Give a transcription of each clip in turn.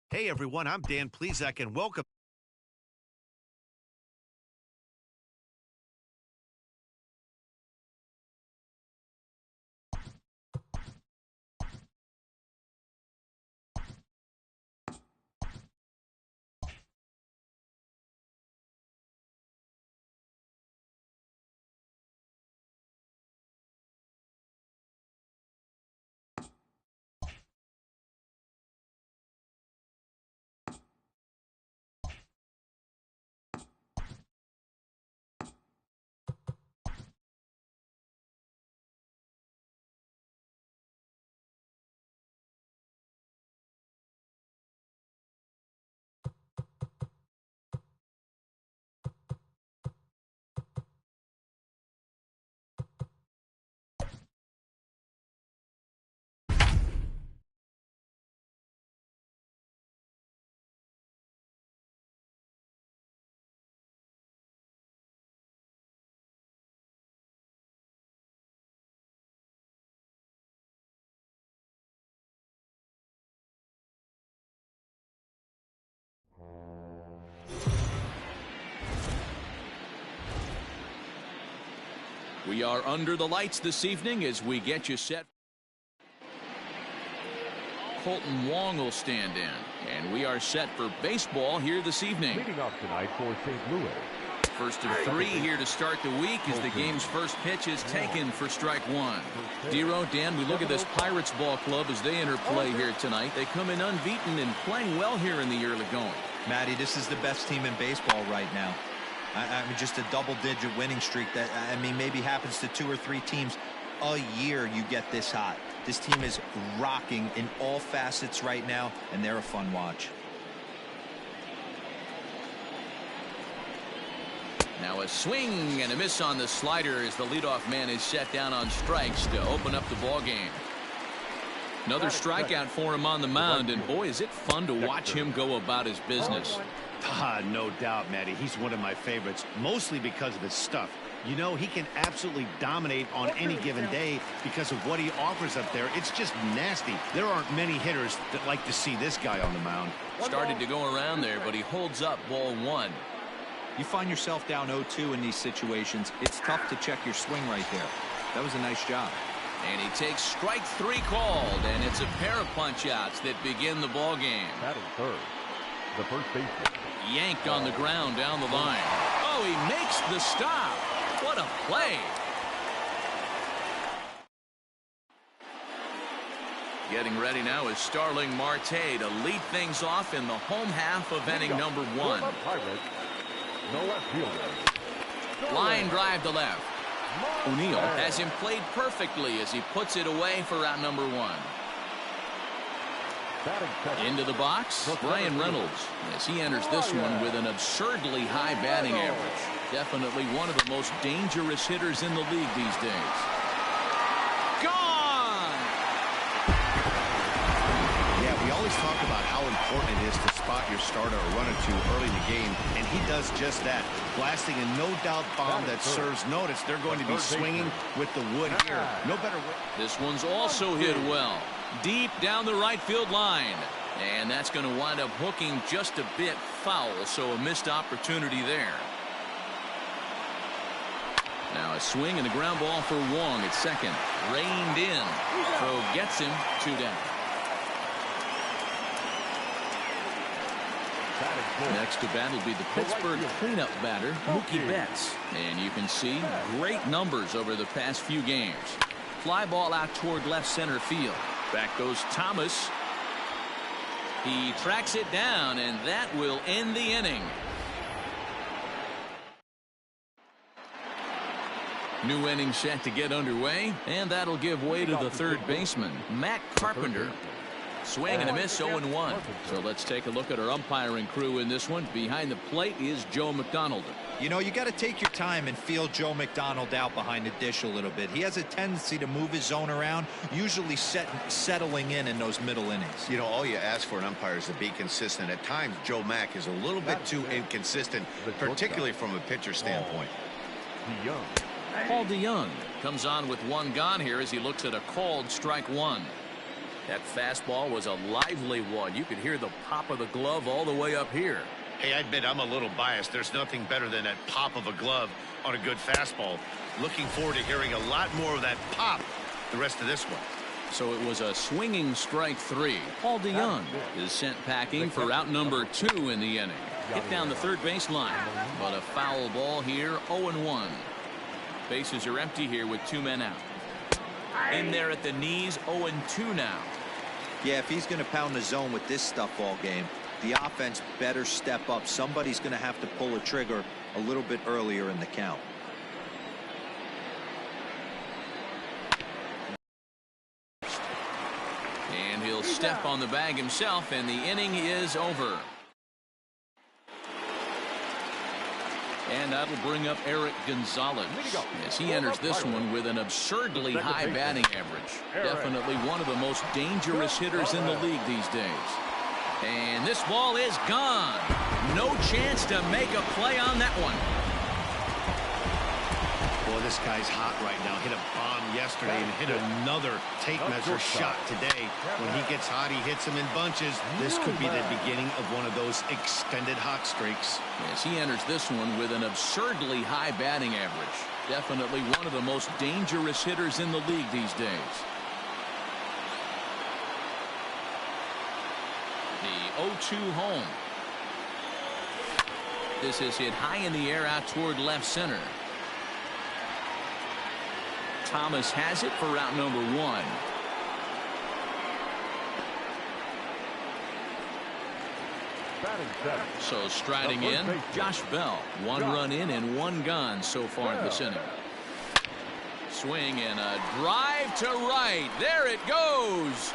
Hey everyone, I'm Dan Plezak and welcome. We are under the lights this evening as we get you set. Colton Wong will stand in, and we are set for baseball here this evening. Leading off tonight for St. Louis. First of three here to start the week as the game's first pitch is taken for strike one. Dero, Dan, we look at this Pirates ball club as they enter play here tonight. They come in unbeaten and playing well here in the early going. Matty, this is the best team in baseball right now. I mean, just a double-digit winning streak that, I mean, maybe happens to 2 or 3 teams a year you get this hot. This team is rocking in all facets right now, and they're a fun watch. Now a swing and a miss on the slider as the leadoff man is set down on strikes to open up the ball game. Another strikeout for him on the mound, and boy, is it fun to watch him go about his business. No doubt, Matty. He's one of my favorites, mostly because of his stuff. You know, he can absolutely dominate on any given day because of what he offers up there. It's just nasty. There aren't many hitters that like to see this guy on the mound. Started to go around there, but he holds up ball one. You find yourself down 0-2 in these situations. It's tough to check your swing right there. That was a nice job. And he takes strike three called, and it's a pair of punch-outs that begin the ball game. Batting third, the first baseman. Yanked on the ground down the line. Oh, he makes the stop. What a play. Getting ready now is Starling Marte to lead things off in the home half of inning number one. No left fielder. Line drive to left. O'Neill has him played perfectly as he puts it away for out number one. Into the box, Bryan Reynolds, as he enters this one with an absurdly high batting average. Definitely one of the most dangerous hitters in the league these days. Gone! Yeah, we always talk about how important it is to spot your starter or run or two early in the game, and he does just that. Blasting a no-doubt bomb that serves notice. They're going to be swinging with the wood here. No better way. This one's also hit well. Deep down the right field line. And that's going to wind up hooking just a bit foul, so a missed opportunity there. Now a swing and a ground ball for Wong at second. Reined in. Throw gets him 2 down. Next to bat will be the Pittsburgh cleanup batter, Mookie Betts. And you can see great numbers over the past few games. Fly ball out toward left center field. Back goes Thomas. He tracks it down, and that will end the inning. New inning set to get underway, and that'll give way to the third baseman, Matt Carpenter. Swing and a miss, 0-1. So let's take a look at our umpiring crew in this one. Behind the plate is Joe McDonald. You know, you got to take your time and feel Joe McDonald out behind the dish a little bit. He has a tendency to move his zone around, usually settling in those middle innings. You know, all you ask for an umpire is to be consistent. At times, Joe Mack is a little bit too inconsistent, particularly from a pitcher standpoint. Paul DeYoung comes on with one gone here as he looks at a called strike one. That fastball was a lively one. You could hear the pop of the glove all the way up here. Hey, I admit I'm a little biased. There's nothing better than that pop of a glove on a good fastball. Looking forward to hearing a lot more of that pop the rest of this one. So it was a swinging strike 3. Paul DeJong is sent packing for out number 2 in the inning. Hit down the third baseline, but a foul ball here, 0-1. Bases are empty here with 2 men out. In there at the knees, 0-2 now. Yeah, if he's going to pound the zone with this stuff all game, the offense better step up. Somebody's going to have to pull a trigger a little bit earlier in the count. And he'll step on the bag himself, and the inning is over. And that'll bring up Eric Gonzalez as he enters this one with an absurdly high batting average. Definitely one of the most dangerous hitters in the league these days. And this ball is gone. No chance to make a play on that one. Boy, this guy's hot right now. Hit a bomb yesterday and hit another tape measure shot today. When he gets hot, he hits them in bunches. This could be the beginning of one of those extended hot streaks. As he enters this one with an absurdly high batting average. Definitely one of the most dangerous hitters in the league these days. The 0-2 home. This is hit high in the air out toward left center. Thomas has it for route number 1. So striding in, Josh Bell. 1 run in and 1 gone so far in this inning. Swing and a drive to right. There it goes.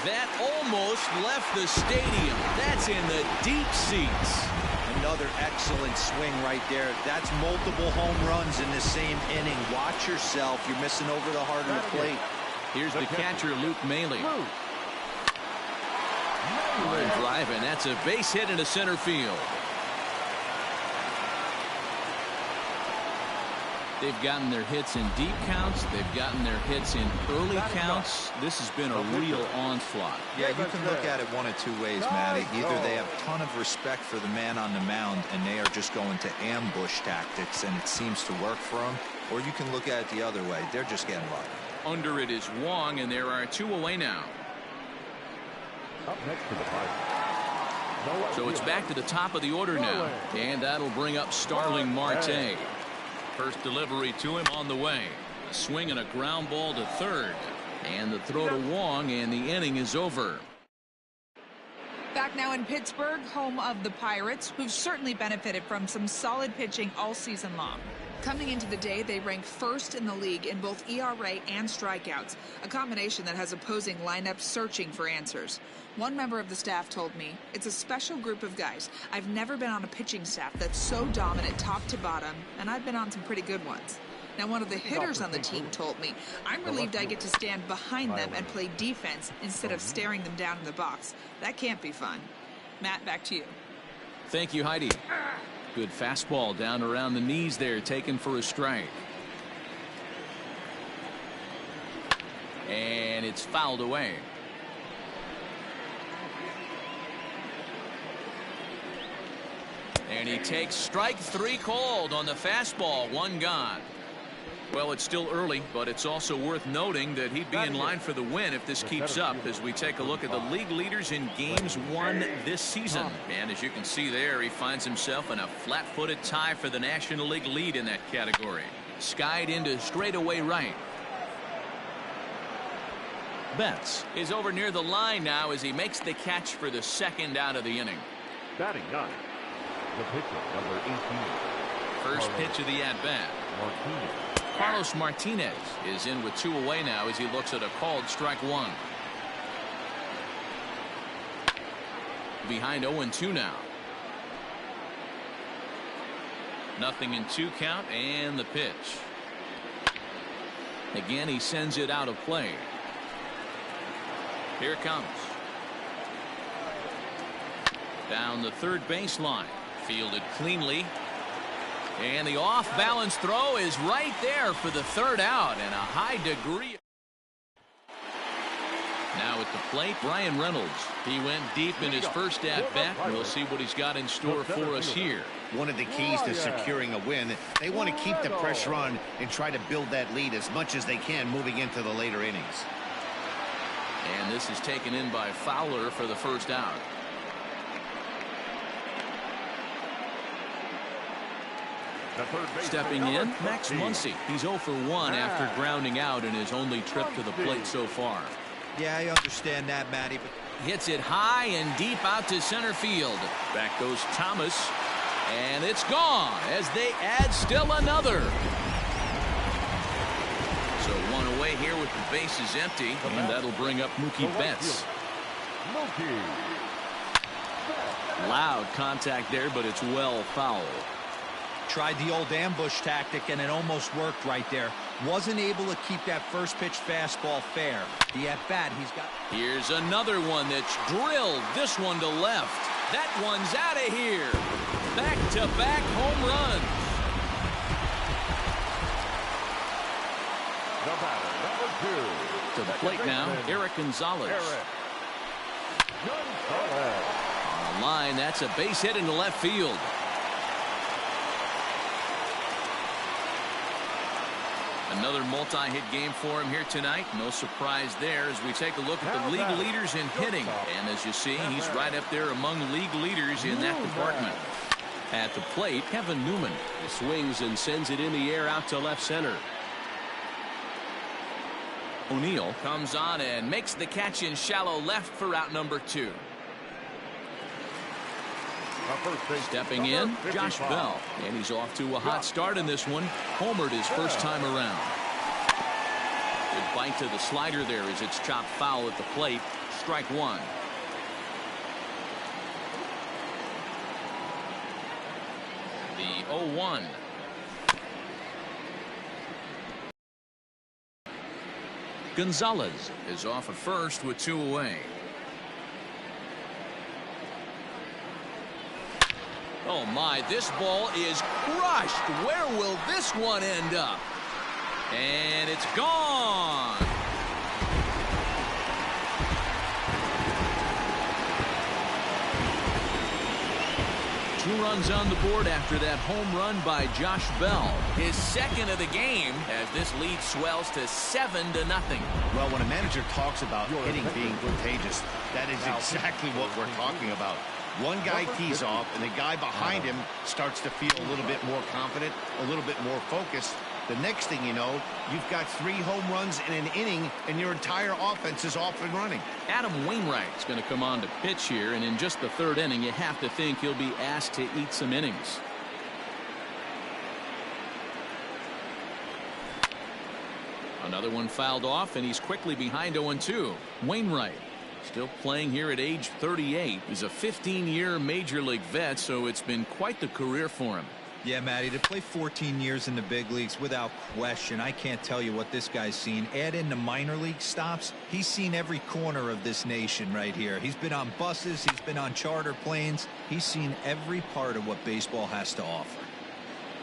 That almost left the stadium. That's in the deep seats. Another excellent swing right there. That's multiple home runs in the same inning. Watch yourself. You're missing over the heart of the plate. Here's the catcher, Luke Maile. Line drive, and that's a base hit into center field. They've gotten their hits in deep counts. They've gotten their hits in early counts. This has been a real onslaught. Yeah, you can look at it one of 2 ways, Matty. Either they have a ton of respect for the man on the mound and they are just going to ambush tactics and it seems to work for them, or you can look at it the other way. They're just getting lucky. Under it is Wong, and there are 2 away now. Up next to the plate. So it's back to the top of the order now, and that'll bring up Starling Marte. First delivery to him on the way. A swing and a ground ball to third. And the throw to Wong, and the inning is over. Back now in Pittsburgh, home of the Pirates, who've certainly benefited from some solid pitching all season long. Coming into the day, they rank first in the league in both ERA and strikeouts, a combination that has opposing lineups searching for answers. One member of the staff told me, it's a special group of guys. I've never been on a pitching staff that's so dominant top to bottom, and I've been on some pretty good ones. Now, one of the hitters on the team told me, I'm relieved I get to stand behind them and play defense instead of staring them down in the box. That can't be fun. Matt, back to you. Thank you, Heidi. Good fastball down around the knees there, taken for a strike. And it's fouled away. And he takes strike 3 called on the fastball. 1 gone. Well, it's still early, but it's also worth noting that he'd be in line for the win if this keeps up as we take a look at the league leaders in games won this season. And as you can see there, he finds himself in a flat-footed tie for the National League lead in that category. Skied into straightaway right. Betts is over near the line now as he makes the catch for the 2nd out of the inning. Batting 9. The pitcher, number 18. First pitch of the at-bat. Martinez. Carlos Martinez is in with 2 away now as he looks at a called strike 1. Behind 0-2 now. 0-2 count, and the pitch. Again, he sends it out of play. Here it comes. Down the third baseline. Fielded cleanly. And the off-balance throw is right there for the 3rd out, and a high degree. Now at the plate, Bryan Reynolds. He went deep in his first at-bat. We'll see what he's got in store for us here. One of the keys to securing a win, they want to keep the pressure on and try to build that lead as much as they can moving into the later innings. And this is taken in by Fowler for the first out. Stepping in, Max Muncy. He's 0 for 1 after grounding out in his only trip to the plate so far. Yeah, I understand that, Matty. But hits it high and deep out to center field. Back goes Thomas. And it's gone as they add still another. So one away here with the bases empty. And that'll bring up Mookie Betts. Loud contact there, but it's well foul. Tried the old ambush tactic, and it almost worked right there. Wasn't able to keep that first pitch fastball fair. The at-bat he's got. Here's another one that's drilled. This one to left. That one's out of here. Back-to-back home runs. The batter, number 2. To the plate now, Eric Gonzalez. On the line, that's a base hit into left field. Another multi-hit game for him here tonight. No surprise there as we take a look at the league leaders in hitting. And as you see, he's right up there among league leaders in that department. At the plate, Kevin Newman. He swings and sends it in the air out to left center. O'Neill comes on and makes the catch in shallow left for out number 2. Stepping in, Josh Bell. And he's off to a hot start in this one. Homered his first time around. Good bite to the slider there as it's chopped foul at the plate. Strike 1. The 0-1. Gonzalez is off at first with 2 away. Oh my, this ball is crushed. Where will this one end up? And it's gone. Two runs on the board after that home run by Josh Bell. His second of the game as this lead swells to 7-0. Well, when a manager talks about hitting being contagious, that is exactly what we're talking about. One guy tees off, and the guy behind him starts to feel a little bit more confident, a little bit more focused. The next thing you know, you've got 3 home runs in an inning, and your entire offense is off and running. Adam Wainwright's going to come on to pitch here, and in just the 3rd inning, you have to think he'll be asked to eat some innings. Another one fouled off, and he's quickly behind 0-2. Wainwright still playing here at age 38. He's a 15-year major league vet, so it's been quite the career for him. Yeah, Matty, to play 14 years in the big leagues without question, I can't tell you what this guy's seen. Add in the minor league stops, he's seen every corner of this nation right here. He's been on buses, he's been on charter planes, he's seen every part of what baseball has to offer.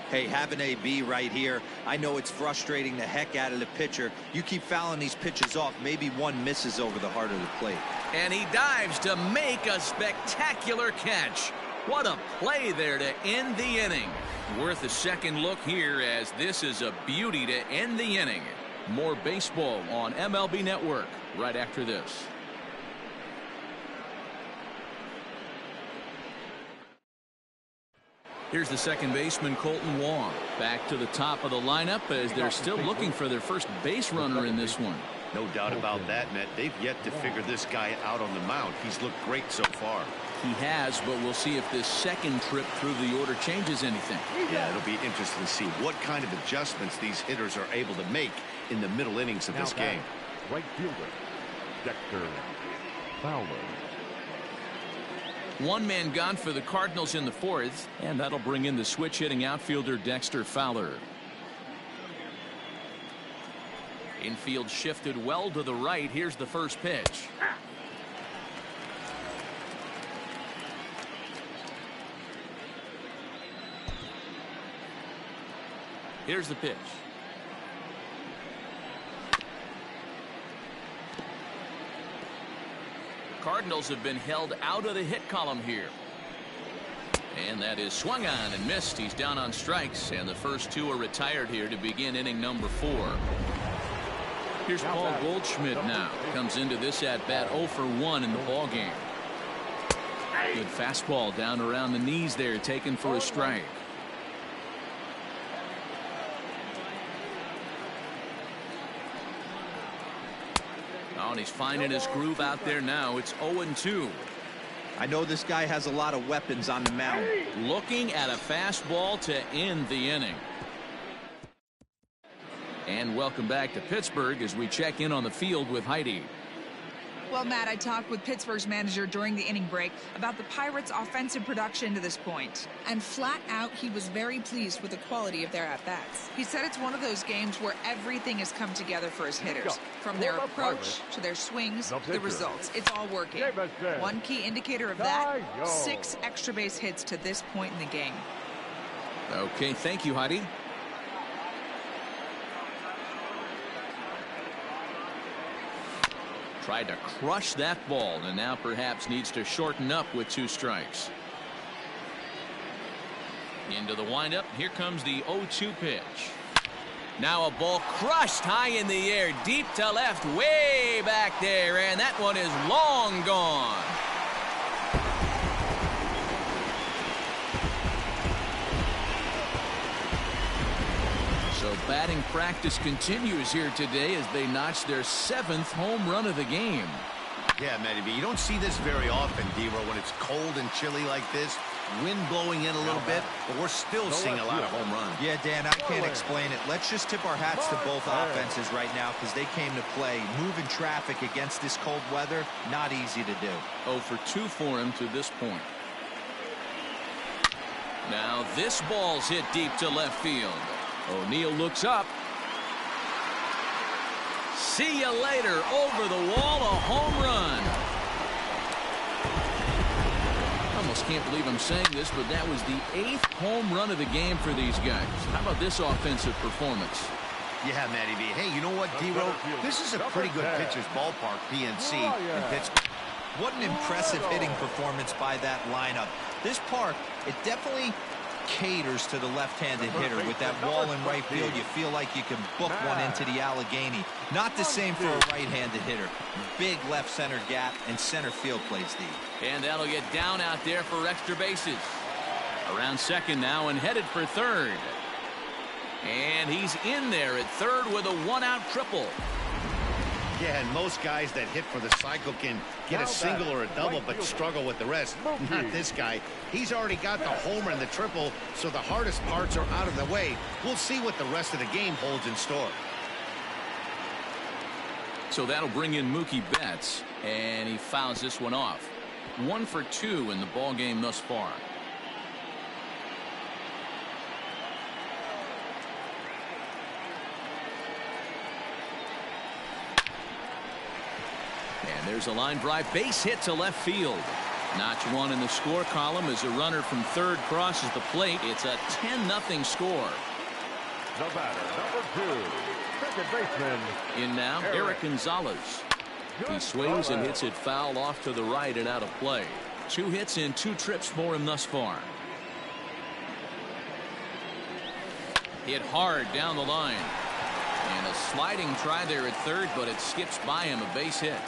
Hey, have an AB right here. I know it's frustrating the heck out of the pitcher. You keep fouling these pitches off, maybe one misses over the heart of the plate. And he dives to make a spectacular catch. What a play there to end the inning. Worth a second look here as this is a beauty to end the inning. More baseball on MLB Network right after this. Here's the second baseman, Colton Wong. Back to the top of the lineup as they're still looking for their first base runner in this one. No doubt about that, Matt. They've yet to figure this guy out on the mound. He's looked great so far. He has, but we'll see if this second trip through the order changes anything. Yeah, it'll be interesting to see what kind of adjustments these hitters are able to make in the middle innings of this game. Right fielder, Dexter Fowler. One man gone for the Cardinals in the 4th, and that'll bring in the switch-hitting outfielder Dexter Fowler. Infield shifted well to the right. Here's the first pitch. Here's the pitch. Cardinals have been held out of the hit column here. And that is swung on and missed. He's down on strikes, and the first two are retired here to begin inning number 4. Here's Paul Goldschmidt now. Comes into this at bat 0 for 1 in the ball game. Good fastball down around the knees there, taken for a strike. Oh, and he's finding his groove out there now. It's 0-2. I know this guy has a lot of weapons on the mound. Looking at a fastball to end the inning. And welcome back to Pittsburgh as we check in on the field with Heidi. Well, Matt, I talked with Pittsburgh's manager during the inning break about the Pirates' offensive production to this point. And flat out, he was very pleased with the quality of their at-bats. He said it's one of those games where everything has come together for his hitters. From their approach to their swings, the results. It's all working. One key indicator of that, 6 extra base hits to this point in the game. Okay, thank you, Heidi. Tried to crush that ball and now perhaps needs to shorten up with 2 strikes. Into the windup. Here comes the 0-2 pitch. Now a ball crushed high in the air, deep to left, way back there, and that one is long gone. So batting practice continues here today as they notch their 7th home run of the game. Yeah, Matty B, you don't see this very often, D-Ro, when it's cold and chilly like this. Wind blowing in a little bit, but we're still seeing a lot of home runs. Yeah, Dan, I can't explain it. Let's just tip our hats to both offenses right now because they came to play. Moving traffic against this cold weather, not easy to do. 0 for 2 for him to this point. Now this ball's hit deep to left field. O'Neill looks up. See you later. Over the wall, a home run. I almost can't believe I'm saying this, but that was the 8th home run of the game for these guys. How about this offensive performance? Yeah, Matty B. Hey, you know what, D-Ro? This is a pretty good pitcher's ballpark, PNC, in Pittsburgh. What an impressive hitting performance by that lineup. This park, it definitely caters to the left-handed hitter. With that wall in right field, you feel like you can book one into the Allegheny. Not the same for a right-handed hitter. Big left center gap and center field plays deep. And that'll get down out there for extra bases. Around second now and headed for third. And he's in there at third with a 1-out triple. Yeah, and most guys that hit for the cycle can get a single or a double but struggle with the rest. Not this guy. He's already got the homer and the triple, so the hardest parts are out of the way. We'll see what the rest of the game holds in store. So that'll bring in Mookie Betts, and he fouls this one off. 1 for 2 in the ball game thus far. And there's a line drive base hit to left field. Notch 1 in the score column as a runner from third crosses the plate. It's a 10-0 score. The batter, number 2, second baseman. In now, Eric Gonzalez. He swings and hits it foul off to the right and out of play. 2 hits and 2 trips for him thus far. Hit hard down the line. And a sliding try there at third, but it skips by him, a base hit.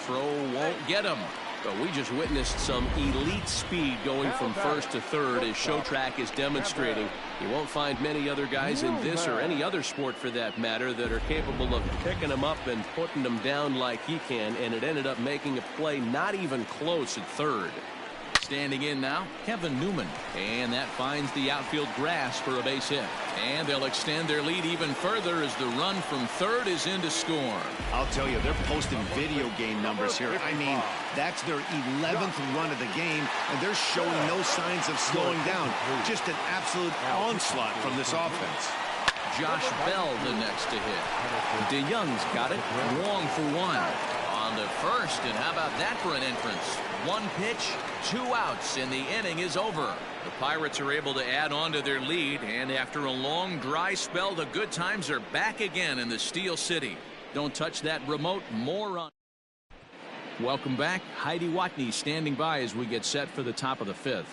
Throw won't get him. But we just witnessed some elite speed going from first to third as Showtrack is demonstrating. You won't find many other guys in this or any other sport for that matter that are capable of picking them up and putting them down like he can, and it ended up making a play not even close at third. Standing in now, Kevin Newman, and that finds the outfield grass for a base hit. And they'll extend their lead even further as the run from third is in to score. I'll tell you, they're posting video game numbers here. I mean, that's their 11th run of the game, and they're showing no signs of slowing down. Just an absolute onslaught from this offense. Josh Bell the next to hit. DeYoung's got it. Wong for 1. On the first, and how about that for an entrance? 1 pitch, 2 outs, and the inning is over. The Pirates are able to add on to their lead, and after a long dry spell, the good times are back again in the Steel City. Don't touch that remote. More on. Welcome back. Heidi Watney standing by as we get set for the top of the 5th.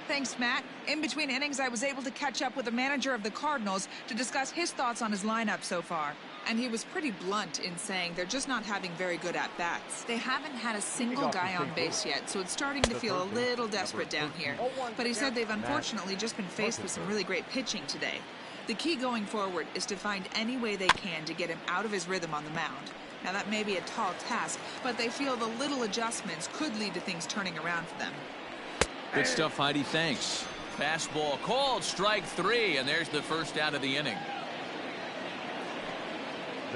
Thanks, Matt. In between innings, I was able to catch up with the manager of the Cardinals to discuss his thoughts on his lineup so far. And he was pretty blunt in saying they're just not having very good at-bats. They haven't had a single guy on base yet, so it's starting to feel a little desperate down here. But he said they've unfortunately just been faced with some really great pitching today. The key going forward is to find any way they can to get him out of his rhythm on the mound. Now, that may be a tall task, but they feel the little adjustments could lead to things turning around for them. Good stuff, Heidi. Thanks. Fastball called, strike 3, and there's the first out of the inning.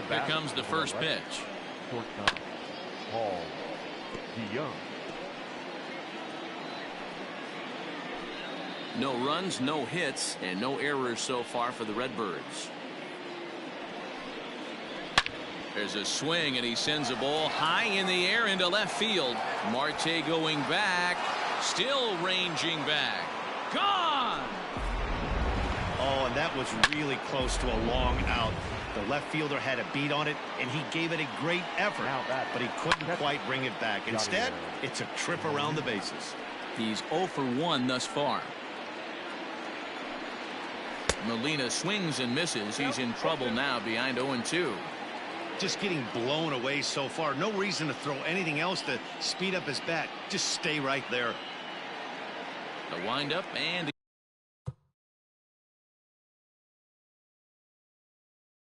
Here comes the first pitch. Shortstop, Paul DeYoung. No runs, no hits, and no errors so far for the Redbirds. There's a swing, and he sends a ball high in the air into left field. Marte going back, still ranging back. Gone! Oh, and that was really close to a long out. The left fielder had a beat on it, and he gave it a great effort, but he couldn't quite bring it back. Instead, it's a trip around the bases. He's 0 for 1 thus far. Molina swings and misses. He's in trouble now behind 0-2. Just getting blown away so far. No reason to throw anything else to speed up his bat. Just stay right there. The windup and